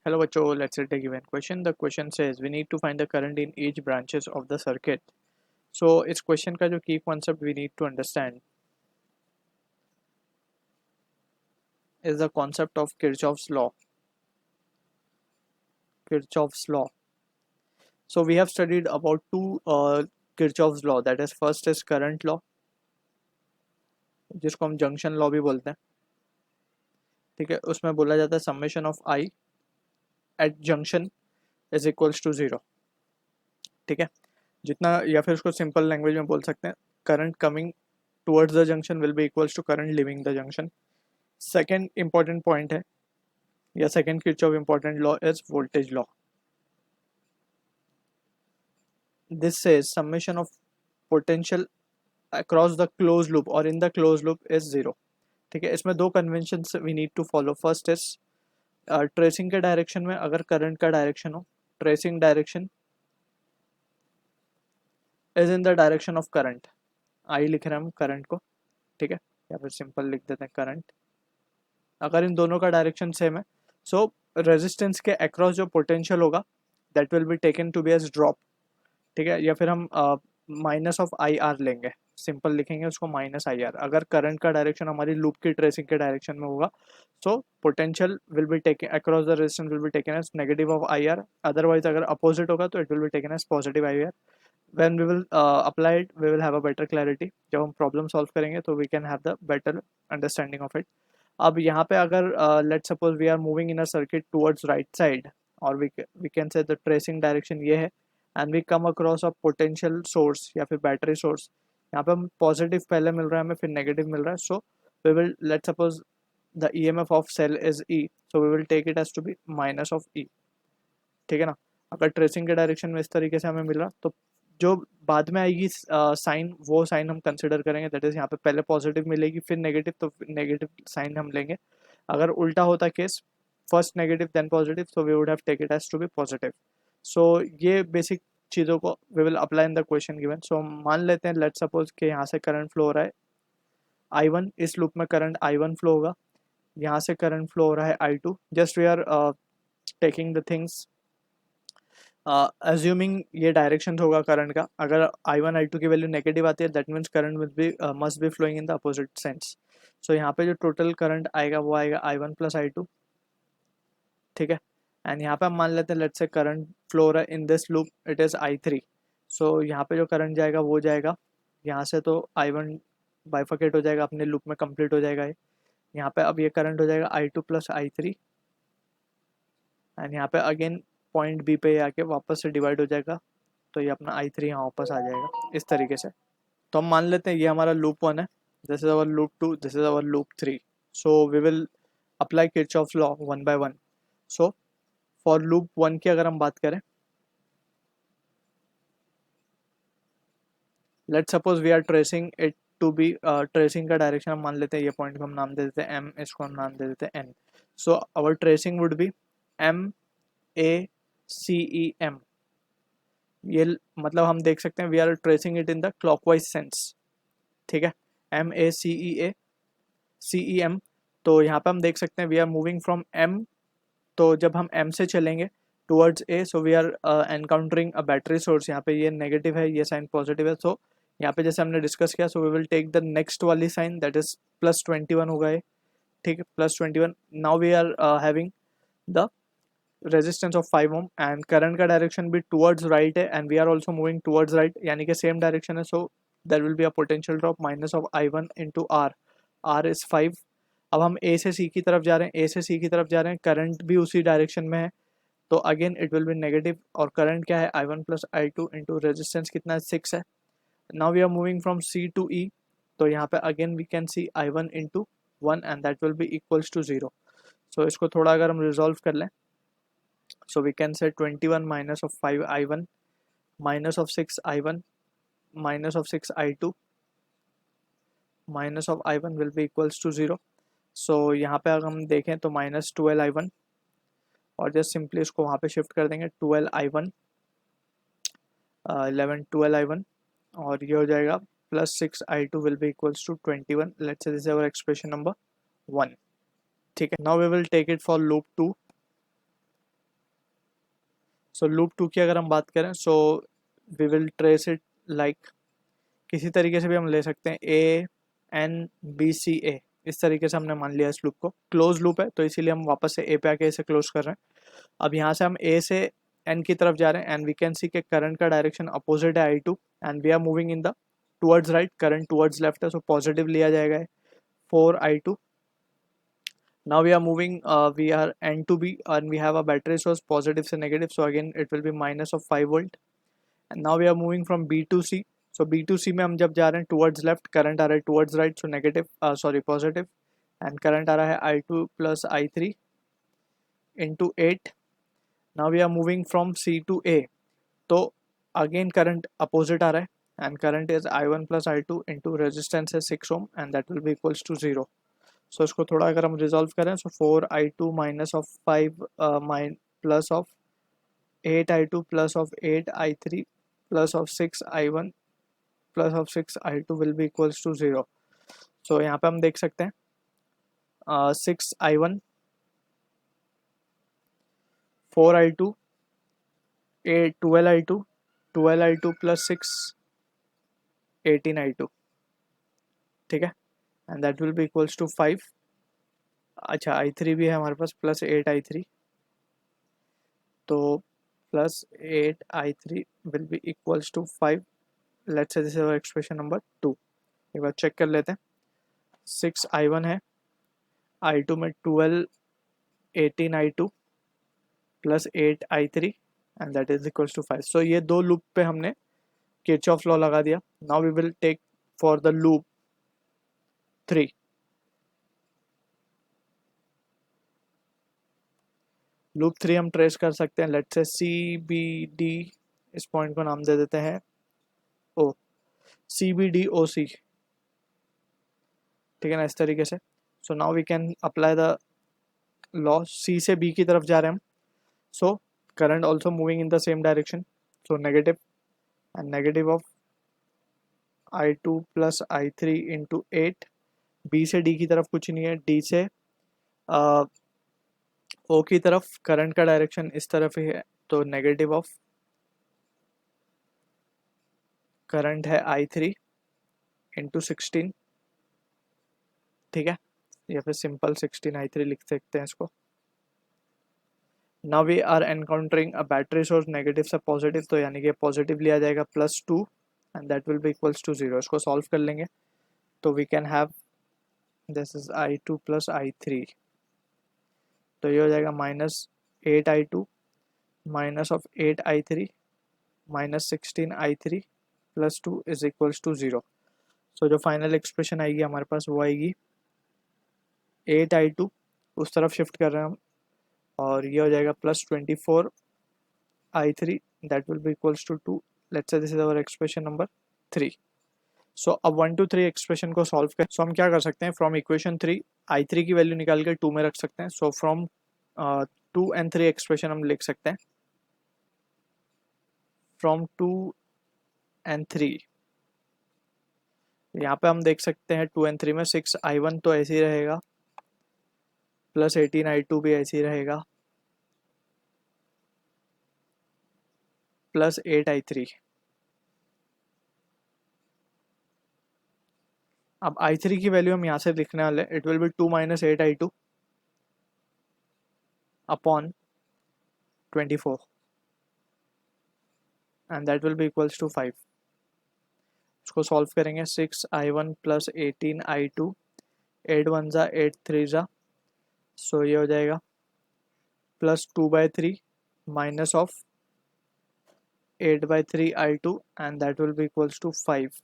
Hello बच्चों, let's take a given question. The question says we need to find the current in each branches of the circuit. So इस question का जो key concept we need to understand is the concept of Kirchhoff's law. Kirchhoff's law. So we have studied about two Kirchhoff's law. That is, first is current law, जिसको हम junction law भी बोलते हैं. ठीक है, उसमें बोला जाता है summation of I at junction is equals to 0. ठीक है, जितना या फिर उसको सिंपल लैंग्वेज में बोल सकते हैं current coming towards the junction will be equals to current leaving the junction. Second important point है या second Kirchhoff important law is voltage law. This says summation of potential across the close loop और in the close loop is zero. ठीक है, इसमें दो convention we need to follow. First is tracing के direction में अगर current का direction हो, tracing direction is in the direction of current. I लिख रहे हैं हम करंट को, ठीक है, या फिर सिंपल लिख देते हैं करंट. अगर इन दोनों का डायरेक्शन सेम है, सो रेजिस्टेंस के अक्रॉस जो पोटेंशियल होगा that will be taken to be as drop. ठीक है, या फिर हम माइनस ऑफ आई आर लेंगे, सिंपल लिखेंगे उसको माइनस आई आर. अगर करंट का डायरेक्शन हमारी लूप की ट्रेसिंग के डायरेक्शन में होगा, so potential will be taken across the resistance will be taken as negative of I R. Otherwise अगर अपोजिट होगा तो it will be taken as positive I R. when we will apply it we will have a better clarity. जब हम problem solve करेंगे तो we can have the better understanding of it. अब यहाँ पे अगर let's suppose we are moving in a circuit towards right side और we can say the tracing direction ये है and we come across a potential source या फिर battery source. यहाँ पे हम पॉजिटिव पहले मिल रहा है हमें, फिर नेगेटिव मिल रहा है. सो we will let's suppose the EMF of cell is E, so we will take it as to be minus of E. ठीक है ना. अगर ट्रेसिंग के डायरेक्शन में इस तरीके से हमें मिल रहा तो जो बाद में आएगी साइन, वो साइन हम कंसिडर करेंगे. दैट इज यहाँ पे पहले पॉजिटिव मिलेगी फिर नेगेटिव, तो नेगेटिव साइन हम लेंगे. अगर उल्टा होता case, first negative then positive, so we would have take it as to be positive. So ये बेसिक चीज़ों को we will apply in the question given. So मान लेते हैं लेट सपोज कि यहाँ से करंट फ्लो हो रहा है I1, इस लूप में करंट I1 फ्लो होगा. यहाँ से करंट फ्लो हो रहा है I2. Just we are taking the things assuming ये डायरेक्शन होगा करंट का. अगर I1 I2 की वैल्यू नेगेटिव आती है that means current must be flowing in the opposite sense. So यहाँ पे जो टोटल करंट आएगा वो आएगा I1 प्लस I2. ठीक है, एंड यहाँ पे हम मान लेते हैं लेट्स से करंट फ्लो हो रहा है in this loop it is I3. सो यहाँ पे जो करंट जाएगा वो जाएगा यहाँ से, तो I1 बाइफर्केट हो जाएगा अपने लूप में, कंप्लीट हो जाएगा ये. यहाँ पे अब ये करंट हो जाएगा I2 प्लस I3 एंड यहाँ पे अगेन पॉइंट बी पे आके वापस से डिवाइड हो जाएगा, तो ये अपना I3 यहाँ वापस आ जाएगा इस तरीके से. तो हम मान लेते हैं ये हमारा लूप 1 है, this is our loop 2, this is our loop 3. So we will apply Kirchhoff's law one by one. So for loop 1 की अगर हम बात करें, let's suppose we are tracing it to be, tracing का डायरेक्शन हम मान लेते हैं, ये पॉइंट को हम नाम दे देते हैं M, इसको हम नाम दे देते हैं N. So our tracing would be MACEM. ये मतलब हम देख सकते हैं we are tracing it in the clockwise sense. ठीक है, MACEM. तो यहाँ पे हम देख सकते हैं we are moving from M. तो जब हम M से चलेंगे towards A, so we are encountering a battery source. यहाँ पे ये नेगेटिव है, ये साइन पॉजिटिव है. सो यहाँ पे जैसे हमने डिस्कस किया, so we will take the next वाली साइन दैट इज +21 होगा ये. ठीक है, +21. Now we are having the resistance of 5 ohm and current का डायरेक्शन भी टुवर्ड्स राइट है and we are also moving towards right, यानी कि सेम डायरेक्शन है. So there will be a potential drop minus of I1 into R. R is 5. अब हम A से C की तरफ जा रहे हैं, A से C की तरफ जा रहे हैं, करंट भी उसी डायरेक्शन में है, तो again it will B negative. और करंट क्या है I1 plus I2 into resistance कितना है 6 है. Now we are moving from C to E, तो यहाँ पे again we can see I1 into 1 and that will be equals to 0. सो इसको थोड़ा अगर हम रिजॉल्व कर लें, so we can say 21 minus of 5 I1 minus of 6 I1 minus of 6 I2 minus of I1 will be equals to 0. so यहाँ पे अगर हम देखें तो minus 12 I1 और जस्ट सिंपली इसको वहाँ पे शिफ्ट कर देंगे 12 I1 11 12 I1 और ये हो जाएगा plus 6 I2 will be equals to 21. let's say this is our expression number 1. ठीक है, now we will take it for loop 2. So loop 2 की अगर हम बात करें, so we will trace it like, किसी तरीके से भी हम ले सकते हैं, A N B C A, इस तरीके से हमने मान लिया इस लूप को। क्लोज लूप है तो इसीलिए हम वापस से ए पे आके इसे क्लोज कर रहे हैं। अब यहाँ से हम ए से एन की तरफ जा रहे हैं एंड वी कैन सी के करंट का डायरेक्शन अपोजिट है I2 and we are moving in the towards right, current towards left है, सो पॉजिटिव लिया जाएगा 4I2. Now we are moving, we are N to B and we have a battery source positive से negative, so again it will be minus of 5 volt. And now we are moving from B to C. So B to C में हम जब जा रहे हैं towards left, current आ रहा है towards right, so negative, sorry positive, and current आ रहा है I2 plus I3 into 8. Now we are moving from C to A. तो again current opposite आ रहा है and current is I1 plus I2 into resistance है 6 ohm and that will be equals to 0. सो इसको थोड़ा अगर हम रिजॉल्व करें, so 4I2 minus of 5 plus of 8I2 plus of 8I3 plus of 6I1 plus of 6I2 will be equals to 0. सो यहाँ पे हम देख सकते हैं 6I1 4I2 12I2 12I2 plus 6 18I2, ठीक है, and that will be equals to 5. अच्छा I3 भी है हमारे पास प्लस 8I3, तो plus 8I3 will be equals to 5. Let's say this is expression number 2. एक बार चेक कर लेते हैं. 6I1 है, I2 में 12 18I2 plus 8I3 and that is equals to 5. सो ये दो लूप पे हमने किरचॉफ लॉ लगा दिया. Now we will take for the loop 3. Loop 3 हम ट्रेस कर सकते हैं. लेट्स से CBD, इस पॉइंट को नाम दे देते हैं O, CBDOC, ठीक है ना, इस तरीके से. So now we can apply the law. C से B की तरफ जा रहे हैं हम, so current also moving in the same direction, so negative and negative of I2 plus I3 into 8. B से D की तरफ कुछ नहीं है, D से O की तरफ करंट का डायरेक्शन इस तरफ ही है, तो नेगेटिव ऑफ करंट है I3 इंटू 16, ठीक है, या फिर सिंपल 16I3 लिख सकते हैं इसको. Now we are encountering a battery source negative से पॉजिटिव, तो यानी कि पॉजिटिव लिया जाएगा +2 and that will be equals to 0. इसको सॉल्व कर लेंगे तो we can have this is I2 plus I3, तो ये हो जाएगा -8I2 minus of 8I3 minus 16I3 plus 2 is equals to 0. So जो फाइनल एक्सप्रेशन आएगी हमारे पास वो आएगी 8I2, उस तरफ शिफ्ट कर रहे हैं हम, और ये हो जाएगा +24I3 that will be equals to 2. Let's say this is our expression number 3. So अब 1 to 3 एक्सप्रेशन को सॉल्व करें. सो हम क्या कर सकते हैं, फ्रॉम इक्वेशन 3 I3 की वैल्यू निकाल कर 2 में रख सकते हैं. सो फ्रॉम 2 and 3 एक्सप्रेशन हम लिख सकते हैं. फ्रॉम 2 and 3 यहाँ पे हम देख सकते हैं 2 and 3 में 6I1 तो ऐसे ही रहेगा, प्लस 18I2 भी ऐसे ही रहेगा, प्लस 8I3. अब I3 की वैल्यू हम यहाँ से लिखने वाले, it will be 2 minus 8I2 upon 24 and that will be equals to 5. उसको सॉल्व करेंगे. 6I1 प्लस 18I2, 8 1 ज़ा 8 3 ज़ा, सो ये हो जाएगा +2/3 minus of 8/3I2 and that will be equals to 5.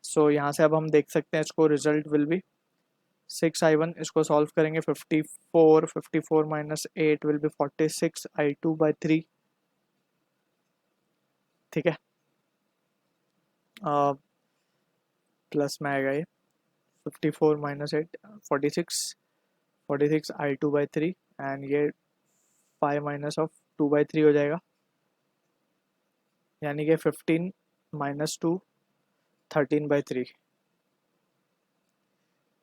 So यहाँ से अब हम देख सकते हैं इसको, रिजल्ट विल बी 6I1, इसको सॉल्व करेंगे 54 माइनस 8 विल बी 46I2/3, ठीक है, प्लस में आएगा ये 54 माइनस 8 46 I2/3 एंड ये 5 माइनस ऑफ 2/3 हो जाएगा, यानी कि 15 minus 2 13/3.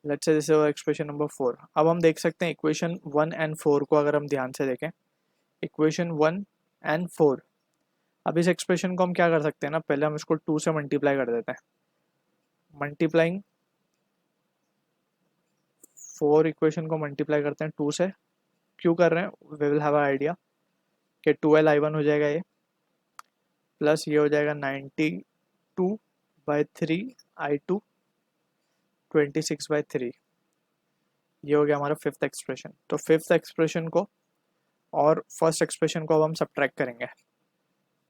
Let's say this is expression number 4. अब हम देख सकते हैं इक्वेशन 1 and 4 को अगर हम ध्यान से देखें. Equation 1 and 4। अब इस एक्सप्रेशन को हम क्या कर सकते हैं ना, पहले हम इसको 2 से मल्टीप्लाई कर देते हैं। मल्टीप्लाइंग 4 इक्वेशन को मल्टीप्लाई करते हैं 2 से। क्यों कर रहे हैं, we will have a idea कि 12i1 हो जाएगा ये, प्लस ये हो जाएगा 92/3 i2 26/3। ये हो गया हमारा फिफ्थ एक्सप्रेशन। तो फिफ्थ एक्सप्रेशन को और फर्स्ट एक्सप्रेशन को अब हम सब्ट्रैक्ट करेंगे,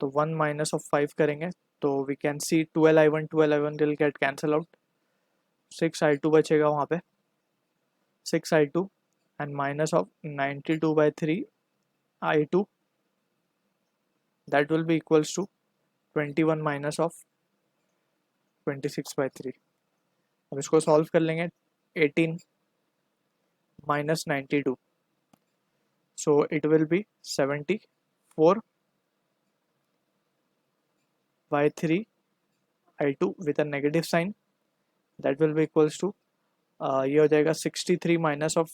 तो 1 माइनस ऑफ 5 करेंगे, तो we can see 12i1 will get cancel out, 6i2 बचेगा वहाँ पे, 6i2 and minus of 92/3 i2, that will be equals to 21 minus of 26/3। अब इसको सॉल्व कर लेंगे, 18 minus 92, so it will be 74/3 i2 with a negative sign, that will be equals to ये हो जाएगा 63 माइनस ऑफ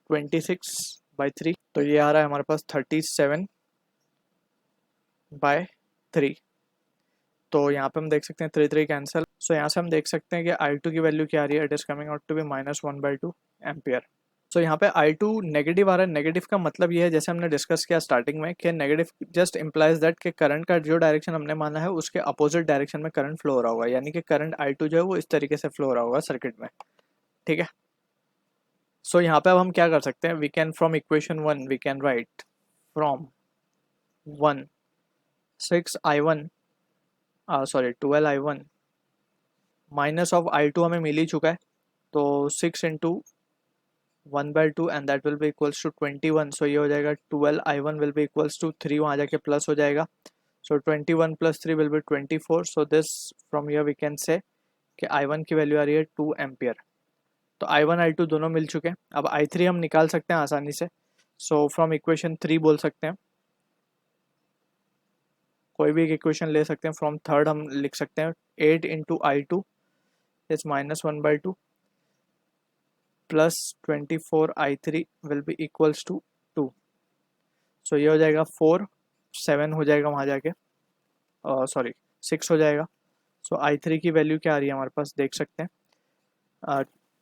26/3, तो ये आ रहा है हमारे पास 37/3। तो यहाँ पे हम देख सकते हैं 3 कैंसिल। सो यहाँ से हम देख सकते हैं कि I2 की वैल्यू क्या आ रही है, it is coming out to be -1/2 ampere. So यहाँ पे I2 नेगेटिव आ रहा है। नेगेटिव का मतलब ये है, जैसे हमने डिस्कस किया स्टार्टिंग में, कि नेगेटिव जस्ट इम्प्लाइज दैट कि करंट का जो डायरेक्शन हमने माना है उसके अपोजिट डायरेक्शन में करंट फ्लो हो रहा होगा, यानी कि करंट I2 जो है वो इस तरीके से फ्लो हो रहा होगा सर्किट में, ठीक है। सो यहाँ पे अब हम क्या कर सकते हैं, we can from equation 1 we can write from 1 6i1 sorry 12i1 minus of I2 हमें मिल ही चुका है, तो 6 into 1/2 and that will be equals to 21। So ये हो जाएगा 12i1 will be equals to 3, वहाँ जाके प्लस हो जाएगा, so 21 + 3 will be 24। So this from here we can say कि I1 की वैल्यू आ रही है 2 एम्पियर। तो I1 I2 दोनों मिल चुके हैं। अब I3 हम निकाल सकते हैं आसानी से, सो फ्रॉम इक्वेशन 3 बोल सकते हैं, कोई भी एक इक्वेशन ले सकते हैं। फ्रॉम थर्ड हम लिख सकते हैं 8 into I2 is -1/2 plus 24i3 will be equals to 2। So ये हो जाएगा 4, 7 हो जाएगा वहाँ जाके, सॉरी 6 हो जाएगा। सो I3 की वैल्यू क्या आ रही है हमारे पास, देख सकते हैं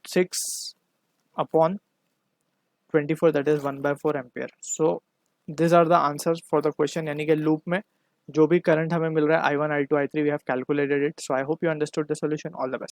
6/24 that is 1/4 ampere. So this are the answers for the question, यानी कि लूप में जो भी करंट हमें मिल रहा है I1 I2 I3 we have calculated it. So I hope you understood the solution. All the best.